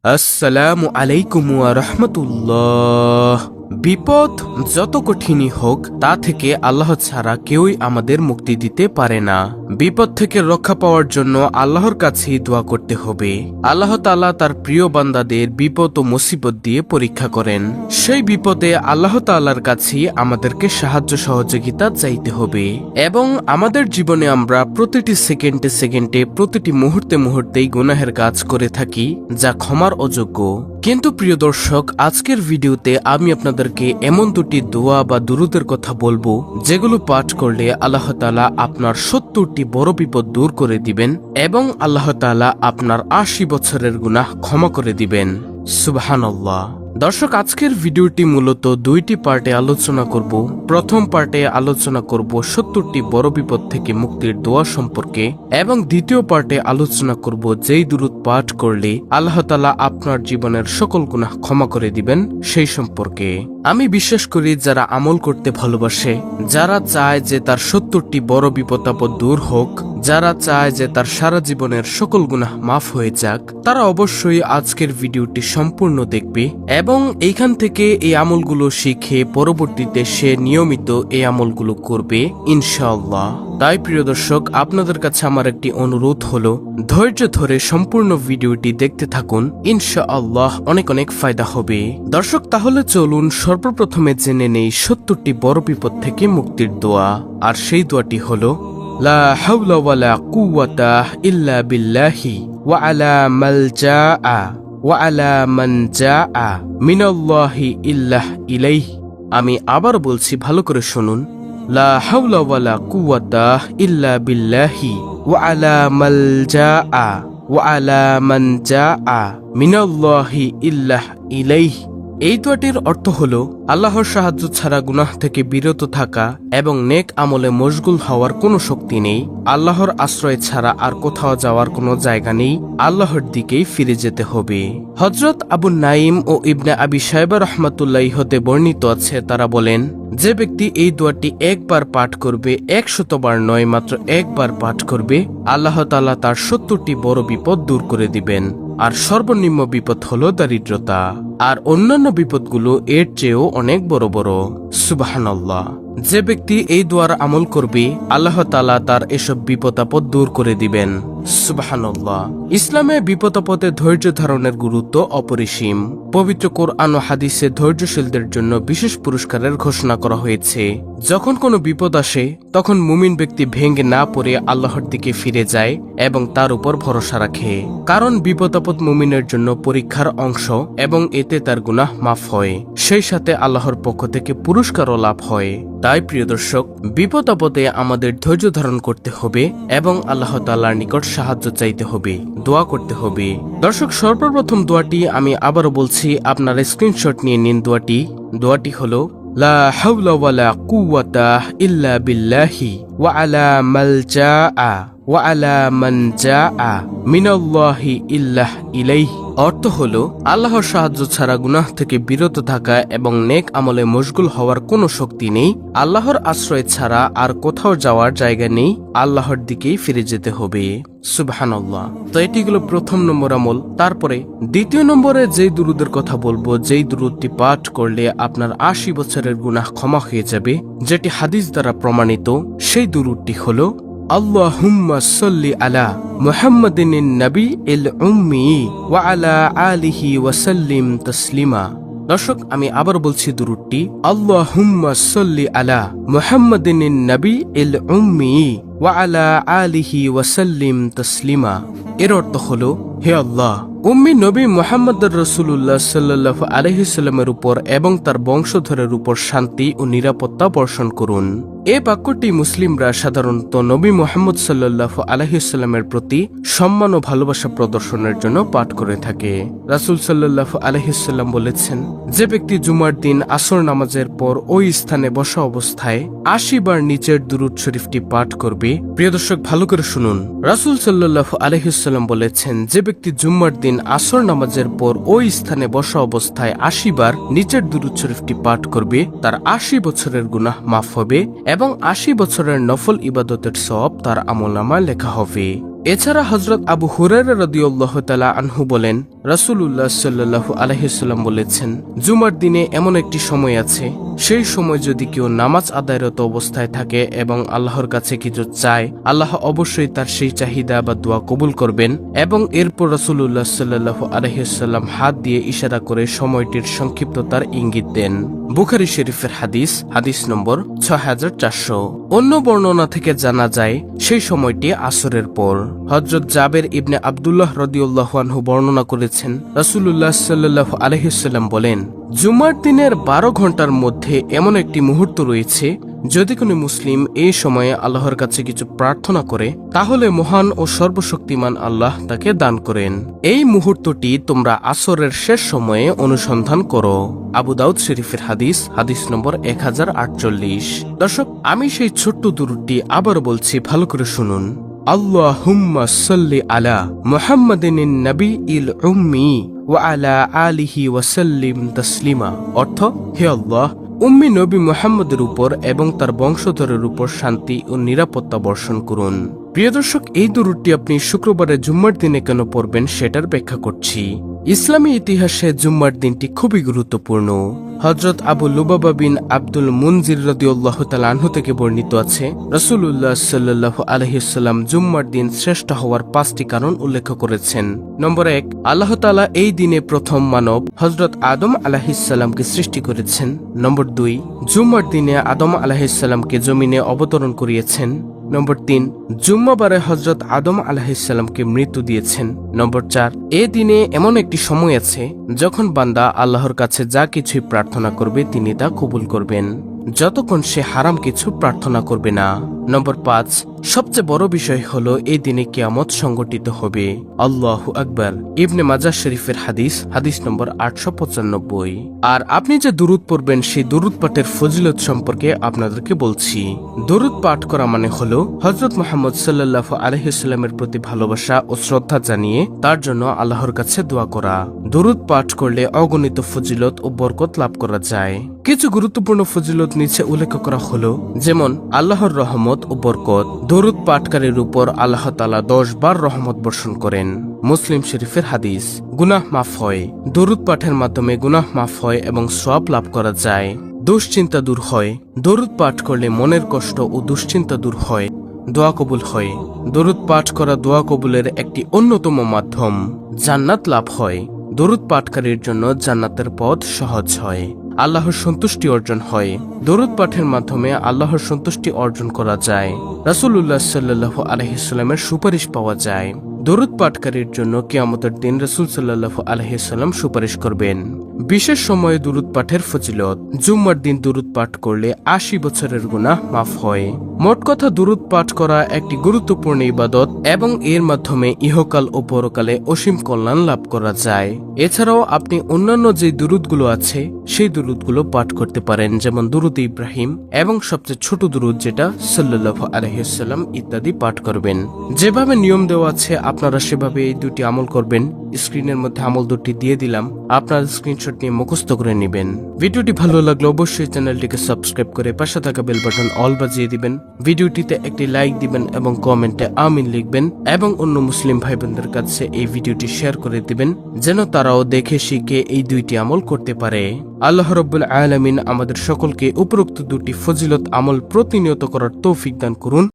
আসসালামু আলাইকুম ওয়া রাহমাতুল্লাহ। বিপদ যত কঠিনই হোক তা থেকে আল্লাহ ছাড়া কেউই আমাদের মুক্তি দিতে পারে না। বিপদ থেকে রক্ষা পাওয়ার জন্য আল্লাহর কাছেই দোয়া করতে হবে। আল্লাহ তাআলা তার প্রিয় বান্দাদের বিপদ ও মুসিবত দিয়ে পরীক্ষা করেন। সেই বিপদে আল্লাহ তাআলার কাছেই আমাদেরকে সাহায্য সহযোগিতা চাইতে হবে এবং আমাদের জীবনে আমরা প্রতিটি সেকেন্ডে সেকেন্ডে প্রতিটি মুহূর্তে মুহূর্তেই গুনাহের কাজ করে থাকি যা ক্ষমার অযোগ্য। কিন্তু প্রিয় দর্শক, আজকের ভিডিওতে আমি আপনাদেরকে এমন দুটি দোয়া বা দুরূদের কথা বলবো যেগুলো পাঠ করলে আল্লাহ তাআলা আপনার ৭০টি বড় বিপদ দূর করে দিবেন এবং আল্লাহ তাআলা আপনার ৮০ বছরের গুনাহ ক্ষমা করে দিবেন। সুবহানাল্লাহ। দর্শক, আজকের ভিডিওটি মূলত দুইটি পার্টে আলোচনা করব। প্রথম পার্টে আলোচনা করব ৭০টি বড় বিপদ থেকে মুক্তির দোয়া সম্পর্কে এবং দ্বিতীয় পার্টে আলোচনা করব যেই দুরূদ পাঠ করলে আল্লাহ তাআলা আপনার জীবনের সকল গুনাহ ক্ষমা করে দিবেন সেই সম্পর্কে। আমি বিশ্বাস করি যারা আমল করতে ভালোবাসে, যারা চায় যে তার ৭০টি বড় বিপদ আপদ দূর হোক, যারা চায় যে তার সারা জীবনের সকল গুনাহ মাফ হয়ে যাক, তারা অবশ্যই আজকের ভিডিওটি সম্পূর্ণ দেখবে এবং এইখান থেকে এই আমলগুলো শিখে পরবর্তীতে সে নিয়মিত এই আমলগুলো করবে ইনশাআল্লাহ। তাই প্রিয় দর্শক, আপনাদের কাছে আমার একটি অনুরোধ হলো ধৈর্য ধরে সম্পূর্ণ ভিডিওটি দেখতে থাকুন, ইনশাআল্লাহ অনেক অনেক ফায়দা হবে। দর্শক, তাহলে চলুন সর্বপ্রথমে জেনে নেই ৭০টি বড় বিপদ থেকে মুক্তির দোয়া। আর সেই দোয়াটি হলো লা হাওলা ওয়ালা কুওয়াতা ইল্লা বিল্লাহি ওয়া আলা মালজাআ ওয়া আলা মানজাআ মিনাল্লাহি ইল্লাহ ইলাইহি। আমি আবার বলছি, ভালো করে শুনুন। লা হাওলা ওয়ালা কুওয়াতা ইল্লা বিল্লাহি ওয়া আলা মালজাআ ওয়া আলা মানজাআ মিনাল্লাহি ইল্লাহ ইলাইহি। এই দোয়াটির অর্থ হলো আল্লাহর সাহায্য ছাড়া গুনাহ থেকে বিরত থাকা এবং নেক আমলে মশগুল হওয়ার কোনো শক্তি নেই। আল্লাহর আশ্রয় ছাড়া আর কোথাও যাওয়ার কোনো জায়গা নেই। আল্লাহর দিকেই ফিরে যেতে হবে। হযরত আবু নাঈম ও ইবনে আবি শায়বা রাহমাতুল্লাহি হতে বর্ণিত আছে, তারা বলেন, যে ব্যক্তি এই দোয়াটি একবার পাঠ করবে, ১০০বার নয় মাত্র একবার পাঠ করবে, আল্লাহ তাআলা তার ৭০টি বড় বিপদ দূর করে দিবেন। আর সর্বনিম্ন বিপদ হলো দারিদ্রতা, আর অন্যান্য বিপদগুলো এর চেয়েও অনেক বড় বড়। সুবহানাল্লাহ। যে ব্যক্তি এই দোয়ার আমল করবে, আল্লাহ তাআলা তার এসব বিপদ আপদ দূর করে দিবেন। সুবহানাল্লাহ। ইসলামে বিপদ আপদে ধৈর্য ধারণের গুরুত্ব অপরিসীম। পবিত্র কোরআন ও হাদিসে ধৈর্যশীলদের জন্য বিশেষ পুরস্কারের ঘোষণা করা হয়েছে। যখন কোনো বিপদ আসে তখন মুমিন ব্যক্তি ভেঙে না পড়ে আল্লাহর দিকে ফিরে যায় এবং তার উপর ভরসা রাখে, কারণ বিপদ আপদ মুমিনের জন্য পরীক্ষার অংশ এবং এতে তার গুনাহ মাফ হয়, সেই সাথে আল্লাহর পক্ষ থেকে পুরস্কারও লাভ হয়। তাই প্রিয় দর্শক, বিপদ আপদে আমাদের ধৈর্য ধারণ করতে হবে এবং আল্লাহ তাআলার নিকট সাহায্য চাইতে হবে, দোয়া করতে হবে। দর্শক, সর্বপ্রথম দোয়াটি আমি আবারও বলছি, আপনারা স্ক্রিনশট নিয়ে নিন। দোয়াটি হলো লা হাওলা ওয়ালা কুওয়াতা ইল্লা বিল্লাহি ওয়া আলা মালজাআ ওয়া আলা মানজাআ মিনাল্লাহি ইল্লাহ ইলাইহি। অর্থ হলো আল্লাহর সাহায্য ছাড়া গুনাহ থেকে বিরত থাকা এবং নেক আমলে মশগুল হওয়ার কোনো শক্তি নেই। আল্লাহর আশ্রয় ছাড়া আর কোথাও যাওয়ার জায়গা নেই। আল্লাহর দিকেই ফিরে যেতে হবে। সুবহানাল্লাহ। তো এটি হলো প্রথম নম্বর আমল। তারপরে দ্বিতীয় নম্বরে যেই দুরূদের কথা বলবো, যেই দুরূদটি পাঠ করলে আপনার ৮০ বছরের গুনাহ ক্ষমা হয়ে যাবে, যেটি হাদিস দ্বারা প্রমাণিত, সেই দুরূদটি হলো আল্লাহুম্মা সাল্লি আলা মুহাম্মাদিন নবী ইল উম্মি ওয়া আলা আলিহি ওয়া সাল্লিম তাসলিমা। দর্শক, আমি আবার বলছি দুরূদটি, আল্লাহুম্মা সাল্লি আলা মুহাম্মাদিন নবী ইল উম্মি ওয়া আলা আলিহি ওয়া সাল্লিম তাসলিমা। এর অর্থ হলো, হে আল্লাহ, উম্মি নবী মুহাম্মদ রাসূলুল্লাহ সাল্লাল্লাহু আলাইহি সাল্লামের উপর এবং তার বংশধরের উপর শান্তি ও নিরাপত্তা বর্ষণ করুন। এই বাক্যটি মুসলিমরা সাধারণত নবী মুহাম্মদ সাল্লাল্লাহু আলাইহি সাল্লামের প্রতি সম্মান ও ভালোবাসা প্রদর্শনের জন্য পাঠ করে থাকে। রাসূল সাল্লাল্লাহু আলাইহি সাল্লাম বলেছেন, যে ব্যক্তি জুমার দিন আসর নামাজের পর ওই স্থানে বসা অবস্থায় ৮০ বার নিচের দুরূদ শরীফটি পাঠ করবে। প্রিয় দর্শক, ভালো করে শুনুন। রাসূল সাল্লাল্লাহু আলাইহি সাল্লাম বলেছেন, যে ব্যক্তি জুমার দিন আসর নামাজের পর ওই স্থানে বসা অবস্থায় ৮০ বার নিচের দুরূদ শরীফটি পাঠ করবে, তার ৮০ বছরের গুনাহ মাফ হবে এবং ৮০ বছরের নফল ইবাদতের সওয়াব তার আমলনামায় লেখা হবে। এছাড়া হযরত আবু হুরায়রা রাদিয়াল্লাহু তাআলা আনহু বলেন, রাসূলুল্লাহ সাল্লাল্লাহু আলাইহি ওয়াসাল্লাম বলেছেন, জুমার দিনে এমন একটি সময় আছে, সেই সময় যদি কেউ নামাজ আদায়রত অবস্থায় থাকে এবং আল্লাহর কাছে কিছু চায়, আল্লাহ অবশ্যই তার সেই চাহিদা বা দোয়া কবুল করবেন। এবং এরপর রাসূলুল্লাহ সাল্লাল্লাহু আলাইহি ওয়াসাল্লাম হাত দিয়ে ইশারা করে সময়টির সংক্ষিপ্ততার ইঙ্গিত দেন। বুখারী শরীফের হাদিস, হাদিস নম্বর 6400। অন্য বর্ণনা থেকে জানা যায় সেই সময়টি আসরের পর। হযরত জাবের ইবনে আব্দুল্লাহ রাদিয়াল্লাহু আনহু বর্ণনা করেছেন, রাসূলুল্লাহ সাল্লাল্লাহু আলাইহি ওয়াসাল্লাম বলেন, জুমার দিনের 12 ঘন্টার মধ্যে এমন একটি মুহূর্ত রয়েছে, যদি কোনো মুসলিম এই সময়ে আল্লাহর কাছে কিছু প্রার্থনা করে, তাহলে মহান ও সর্বশক্তিমান আল্লাহ তাকে দান করেন। এই মুহূর্তটি তোমরা আসরের শেষ সময়ে অনুসন্ধান করো। আবু দাউদ শরীফের হাদিস, হাদিস নম্বর 1048। দর্শক, আমি সেই ছোট্ট দুরূদটি আবার বলছি, ভালো করে শুনুন। আল্লাহুম্মা সাল্লি আলা মুহাম্মাদিন নবিয়িল উম্মি ওয়া আলা আলিহি ওয়া সাল্লিম তাসলিমা। অর্থ, হে আল্লাহ, উম্মি নবী মুহাম্মদের উপর এবং তার বংশধরের উপর শান্তি ও নিরাপত্তা বর্ষণ করুন। প্রিয় দর্শক, এই দুরূদটি আপনি শুক্রবারে জুম্মার দিনে কেন পড়বেন সেটার ব্যাখ্যা করছি। ইসলামী ইতিহাসে জুম্মার দিনটি খুবই গুরুত্বপূর্ণ। হযরত আবু লুবাবা বিন আব্দুল মুনজির রাদিয়াল্লাহু তাআলা আনহু থেকে বর্ণিত আছে, রাসূলুল্লাহ সাল্লাল্লাহু আলাইহি ওয়াসাল্লাম জুম্মার দিন শ্রেষ্ঠ হওয়ার 5টি কারণ উল্লেখ করেছেন। নম্বর 1, আল্লাহ তাআলা এই দিনে প্রথম মানব হযরত আদম আলাইহিস সালামকে সৃষ্টি করেছেন। নম্বর 2, জুম্মার দিনে আদম আলাইহিস সালামকে জমিনে অবতরণ করিয়েছেন। নম্বর 3, জুম্মাবারে হযরত আদম আলাইহিস সালামকে মৃত্যু দিয়েছেন। নম্বর 4, এ দিনে এমন একটি সময় আছে যখন বান্দা আল্লাহর কাছে যা কিছুই প্রার্থনা করবে তিনি তা কবুল করবেন, যতক্ষণ সে হারাম কিছু প্রার্থনা করবে না। নম্বর 5, সবচেয়ে বড় বিষয় হলো এই দিনে কিয়ামত সংগঠিত হবে। আল্লাহু আকবার। ইবনে মাজাহ শরীফের হাদিস, হাদিস নম্বর 895। আর আপনি যে দুরূদ পড়বেন সেই দুরূদ পাঠের ফজিলত সম্পর্কে আপনাদেরকে বলছি। দুরূদ পাঠ করা মানে হলো হযরত মুহাম্মদ সাল্লাল্লাহু আলাইহি ওয়াসাল্লামের প্রতি ভালোবাসা ও শ্রদ্ধা জানিয়ে তার জন্য আল্লাহর কাছে দোয়া করা। দুরূদ পাঠ করলে অগণিত ফজিলত ও বরকত লাভ করা যায়। কিছু গুরুত্বপূর্ণ ফজিলত নিচে উল্লেখ করা হলো, যেমন আল্লাহর রহমত ও বরকত। দরুদ পাঠকারীর উপর আল্লাহ তাআলা 10 বার রহমত বর্ষণ করেন। মুসলিম শরীফের হাদিস, গুনাহ মাফ হয়। দরুদ পাঠের মাধ্যমে গুনাহ মাফ হয় এবং সওয়াব লাভ করা যায়। দুশ্চিন্তা দূর হয়। দরুদ পাঠ করলে মনের কষ্ট ও দুশ্চিন্তা দূর হয়। দোয়া কবুল হয়। দরুদ পাঠ করা দোয়া কবুলের একটি অন্যতম মাধ্যম। জান্নাত লাভ হয়। দরুদ পাঠকারীর জন্য জান্নাতের পথ সহজ হয়। আল্লাহর সন্তুষ্টি অর্জন হয়। দরুদ পাঠের মাধ্যমে আল্লাহর সন্তুষ্টি অর্জন করা যায়। রাসূলুল্লাহ সাল্লাল্লাহু আলাইহি ওয়াসাল্লামের সুপারিশ পাওয়া যায়। দরুদ পাঠকারীর জন্য কিয়ামতের দিন রাসূল সাল্লাল্লাহু আলাইহি ওয়াসাল্লাম সুপারিশ করবেন। বিশেষ সময়ে দরুদ পাঠের ফজিলত, জুম্মার দিন দরুদ পাঠ করলে 80 বছরের গুনাহ মাফ হয়। মোট কথা, দরুদ পাঠ করা একটি গুরুত্বপূর্ণ ইবাদত এবং এর মাধ্যমে ইহকাল ও পরকালে অসীম কল্যাণ লাভ করা যায়। এছাড়াও আপনি অন্যান্য যে দুরুদগুলো আছে সেই দুরুদগুলো পাঠ করতে পারেন, যেমন দুরুদ ইব্রাহিম এবং সবচেয়ে ছোট দুরুদ যেটা সাল্লাল্লাহু আলাইহি ওয়াসাল্লাম ইত্যাদি পাঠ করবেন। যেভাবে নিয়ম দেওয়া আছে আপনারা সেভাবে এই দুটি আমল করবেন। স্ক্রিনের মধ্যে আমল দুটি দিয়ে দিলাম, আপনার স্ক্রিনশট নিয়ে মুখস্থ করে নেবেন। ভিডিওটি ভালো লাগলে অবশ্যই চ্যানেলটিকে সাবস্ক্রাইব করে পাশে থাকা বেল বাটন অল বাজিয়ে দিবেন। ভিডিওটিতে একটি লাইক দিবেন এবং কমেন্টে আমিন লিখবেন এবং অন্য মুসলিম ভাই বোনদের কাছে এই ভিডিওটি শেয়ার করে দিবেন, যেন তারাও দেখে শিখে এই দুইটি আমল করতে পারে। আল্লাহ রাব্বুল আলামিন আমাদের সকলকে উপরোক্ত দুটি ফজিলত আমল প্রতিনিয়ত করার তৌফিক দান করুন।